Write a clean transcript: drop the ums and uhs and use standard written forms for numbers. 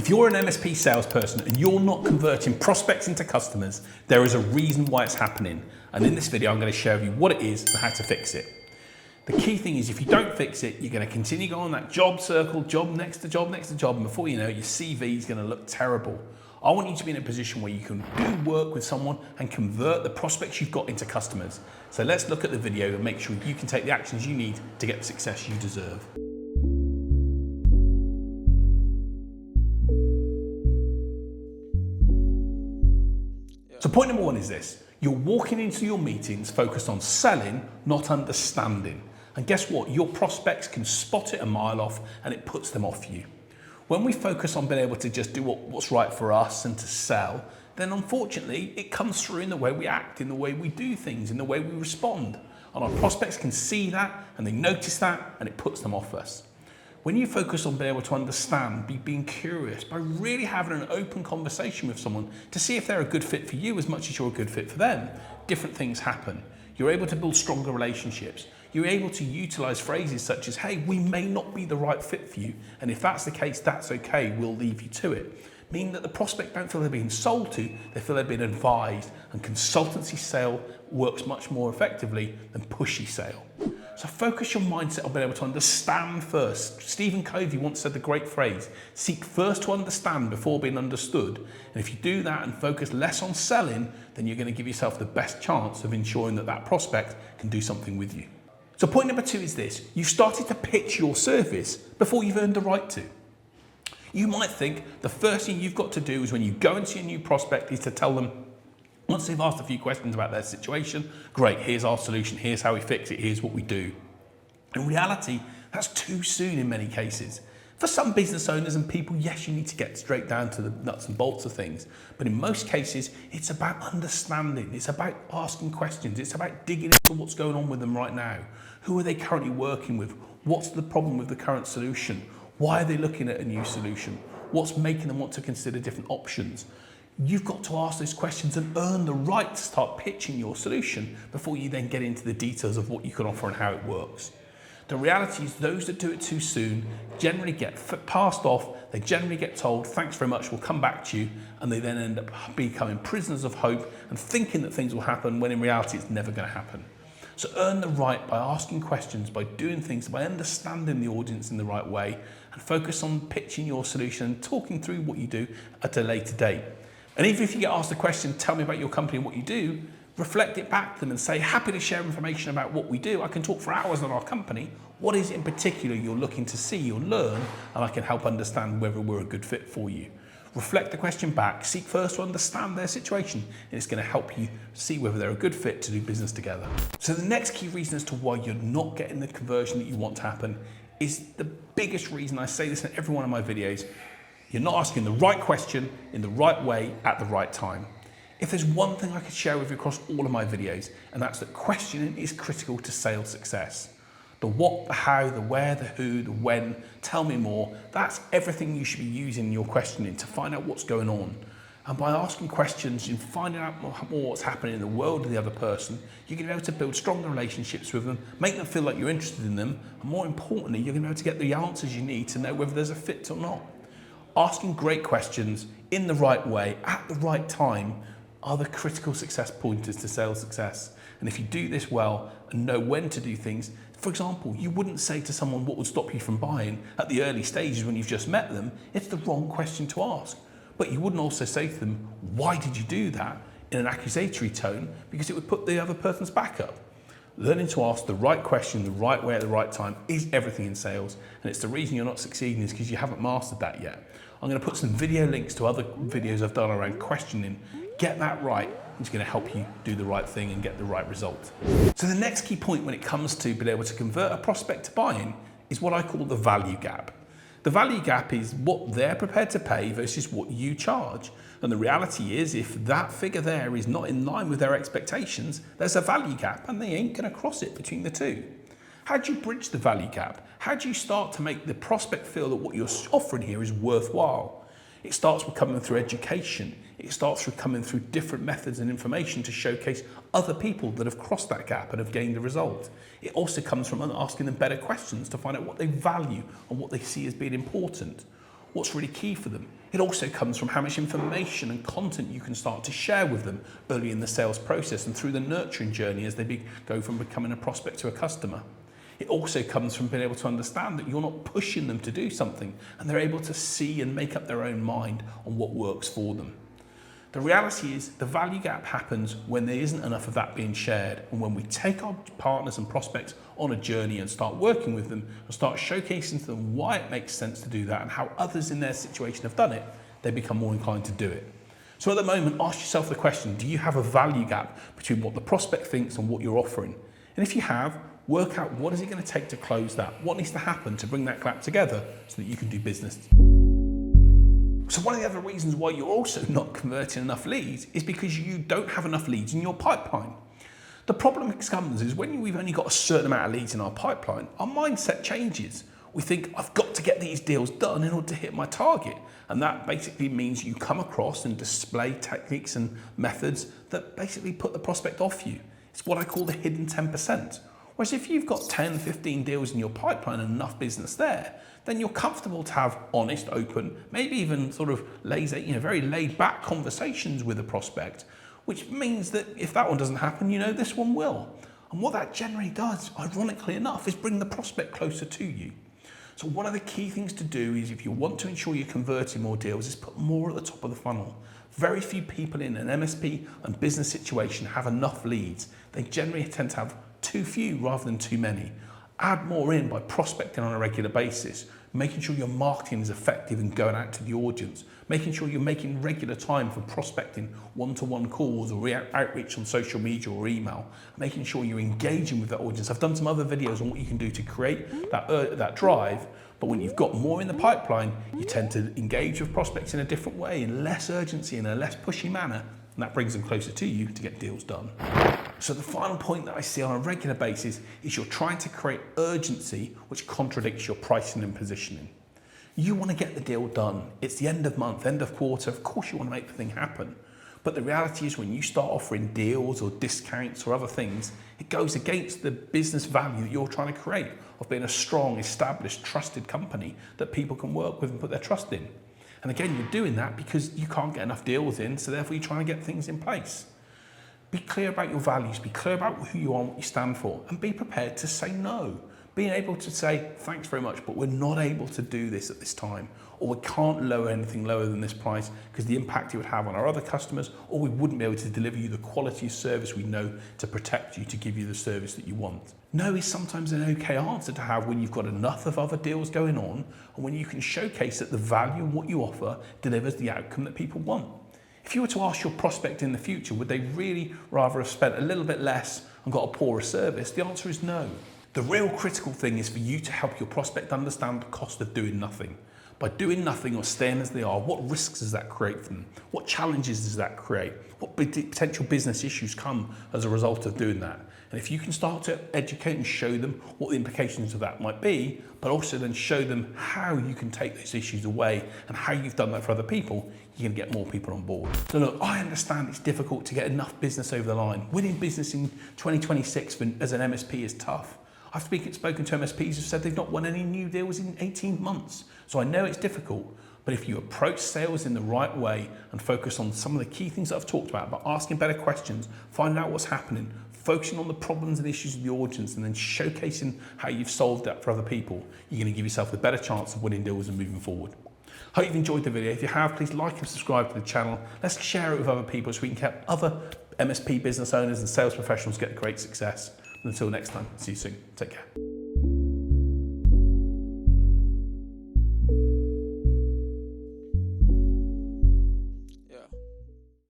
If you're an MSP salesperson and you're not converting prospects into customers, there is a reason why it's happening. And in this video, I'm going to share with you what it is and how to fix it. The key thing is if you don't fix it, you're going to continue going on that job circle, job next to job next to job, and before you know it, your CV is going to look terrible. I want you to be in a position where you can do work with someone and convert the prospects you've got into customers. So let's look at the video and make sure you can take the actions you need to get the success you deserve. So point number one is this: you're walking into your meetings focused on selling, not understanding. And guess what? Your prospects can spot it a mile off and it puts them off you. When we focus on being able to just do what's right for us and to sell, then unfortunately it comes through in the way we act, in the way we do things, in the way we respond. And our prospects can see that and they notice that and it puts them off us. When you focus on being able to understand, being curious, by really having an open conversation with someone to see if they're a good fit for you as much as you're a good fit for them, different things happen. You're able to build stronger relationships. You're able to utilize phrases such as, hey, we may not be the right fit for you. And if that's the case, that's okay, we'll leave you to it. Meaning that the prospect don't feel they're being sold to, they feel they've been advised. And consultancy sale works much more effectively than pushy sale. So focus your mindset on being able to understand first. Stephen Covey once said the great phrase, seek first to understand before being understood. And if you do that and focus less on selling, then you're going to give yourself the best chance of ensuring that that prospect can do something with you. So point number two is this: you've started to pitch your service before you've earned the right to. You might think the first thing you've got to do is when you go and see a new prospect is to tell them, once they've asked a few questions about their situation, great, here's our solution, here's how we fix it, here's what we do. In reality, that's too soon in many cases. For some business owners and people, yes, you need to get straight down to the nuts and bolts of things. But in most cases, it's about understanding. It's about asking questions. It's about digging into what's going on with them right now. Who are they currently working with? What's the problem with the current solution? Why are they looking at a new solution? What's making them want to consider different options? You've got to ask those questions and earn the right to start pitching your solution before you then get into the details of what you can offer and how it works. The reality is those that do it too soon generally get passed off, they generally get told, thanks very much, we'll come back to you, and they then end up becoming prisoners of hope and thinking that things will happen when in reality it's never going to happen. So earn the right by asking questions, by doing things, by understanding the audience in the right way, and focus on pitching your solution and talking through what you do at a later date. And even if you get asked the question, tell me about your company and what you do, reflect it back to them and say, happy to share information about what we do. I can talk for hours on our company. What is it in particular you're looking to see or learn? And I can help understand whether we're a good fit for you. Reflect the question back, seek first to understand their situation, and it's going to help you see whether they're a good fit to do business together. So the next key reason as to why you're not getting the conversion that you want to happen is the biggest reason. I say this in every one of my videos: you're not asking the right question in the right way at the right time. If there's one thing I could share with you across all of my videos, and that's that questioning is critical to sales success. The what, the how, the where, the who, the when, tell me more, that's everything you should be using in your questioning to find out what's going on. And by asking questions and finding out more what's happening in the world of the other person, you're going to be able to build stronger relationships with them, make them feel like you're interested in them, and more importantly, you're going to be able to get the answers you need to know whether there's a fit or not. Asking great questions in the right way, at the right time, are the critical success pointers to sales success. And if you do this well and know when to do things, for example, you wouldn't say to someone what would stop you from buying at the early stages when you've just met them. It's the wrong question to ask. But you wouldn't also say to them, why did you do that, in an accusatory tone, because it would put the other person's back up. Learning to ask the right question the right way at the right time is everything in sales, and it's the reason you're not succeeding is because you haven't mastered that yet. I'm going to put some video links to other videos I've done around questioning. Get that right, it's going to help you do the right thing and get the right result. So the next key point when it comes to being able to convert a prospect to buying is what I call the value gap. The value gap is what they're prepared to pay versus what you charge. And the reality is, if that figure there is not in line with their expectations, there's a value gap and they ain't going to cross it between the two. How do you bridge the value gap? How do you start to make the prospect feel that what you're offering here is worthwhile? It starts with coming through education. It starts with coming through different methods and information to showcase other people that have crossed that gap and have gained a result. It also comes from asking them better questions to find out what they value and what they see as being important. what's really key for them. It also comes from how much information and content you can start to share with them early in the sales process and through the nurturing journey as they go from becoming a prospect to a customer. It also comes from being able to understand that you're not pushing them to do something and they're able to see and make up their own mind on what works for them. The reality is the value gap happens when there isn't enough of that being shared, and when we take our partners and prospects on a journey and start working with them and start showcasing to them why it makes sense to do that and how others in their situation have done it, they become more inclined to do it. So at the moment, ask yourself the question, do you have a value gap between what the prospect thinks and what you're offering? And if you have, work out what is it going to take to close that? What needs to happen to bring that gap together so that you can do business? So one of the other reasons why you're also not converting enough leads is because you don't have enough leads in your pipeline. The problem comes is when we've only got a certain amount of leads in our pipeline, our mindset changes. We think, I've got to get these deals done in order to hit my target. And that basically means you come across and display techniques and methods that basically put the prospect off you. It's what I call the hidden 10%. Whereas if you've got 10, 15 deals in your pipeline and enough business there, then you're comfortable to have honest, open, maybe even sort of lazy, very laid back conversations with a prospect, which means that if that one doesn't happen, this one will. And what that generally does, ironically enough, is bring the prospect closer to you. So one of the key things to do is if you want to ensure you're converting more deals is put more at the top of the funnel. Very few people in an MSP and business situation have enough leads. They generally tend to have too few rather than too many. Add more in by prospecting on a regular basis, making sure your marketing is effective and going out to the audience, making sure you're making regular time for prospecting one-to-one calls or outreach on social media or email, making sure you're engaging with that audience. I've done some other videos on what you can do to create that drive, but when you've got more in the pipeline, you tend to engage with prospects in a different way, in less urgency, in a less pushy manner, and that brings them closer to you to get deals done. So the final point that I see on a regular basis is you're trying to create urgency which contradicts your pricing and positioning. You want to get the deal done. It's the end of month, end of quarter. Of course you want to make the thing happen. But the reality is when you start offering deals or discounts or other things, it goes against the business value that you're trying to create of being a strong, established, trusted company that people can work with and put their trust in. And again, you're doing that because you can't get enough deals in, so therefore you're trying to get things in place. Be clear about your values, be clear about who you are, what you stand for, and be prepared to say no. Being able to say, thanks very much, but we're not able to do this at this time, or we can't lower anything lower than this price because the impact it would have on our other customers, or we wouldn't be able to deliver you the quality of service we know to protect you, to give you the service that you want. No is sometimes an okay answer to have when you've got enough of other deals going on, and when you can showcase that the value in what you offer delivers the outcome that people want. If you were to ask your prospect in the future, would they really rather have spent a little bit less and got a poorer service? The answer is no. The real critical thing is for you to help your prospect understand the cost of doing nothing. By doing nothing or staying as they are, what risks does that create for them? What challenges does that create? What potential business issues come as a result of doing that? And if you can start to educate and show them what the implications of that might be, but also then show them how you can take those issues away and how you've done that for other people, you can get more people on board. So look, I understand it's difficult to get enough business over the line. Winning business in 2026 as an MSP is tough. I've spoken to MSPs who said they've not won any new deals in 18 months. So I know it's difficult, but if you approach sales in the right way and focus on some of the key things that I've talked about asking better questions, finding out what's happening, focusing on the problems and issues of the audience, and then showcasing how you've solved that for other people, you're going to give yourself the better chance of winning deals and moving forward. Hope you've enjoyed the video. If you have, please like and subscribe to the channel. Let's share it with other people so we can help other MSP business owners and sales professionals get great success. Until next time, see you soon. Take care.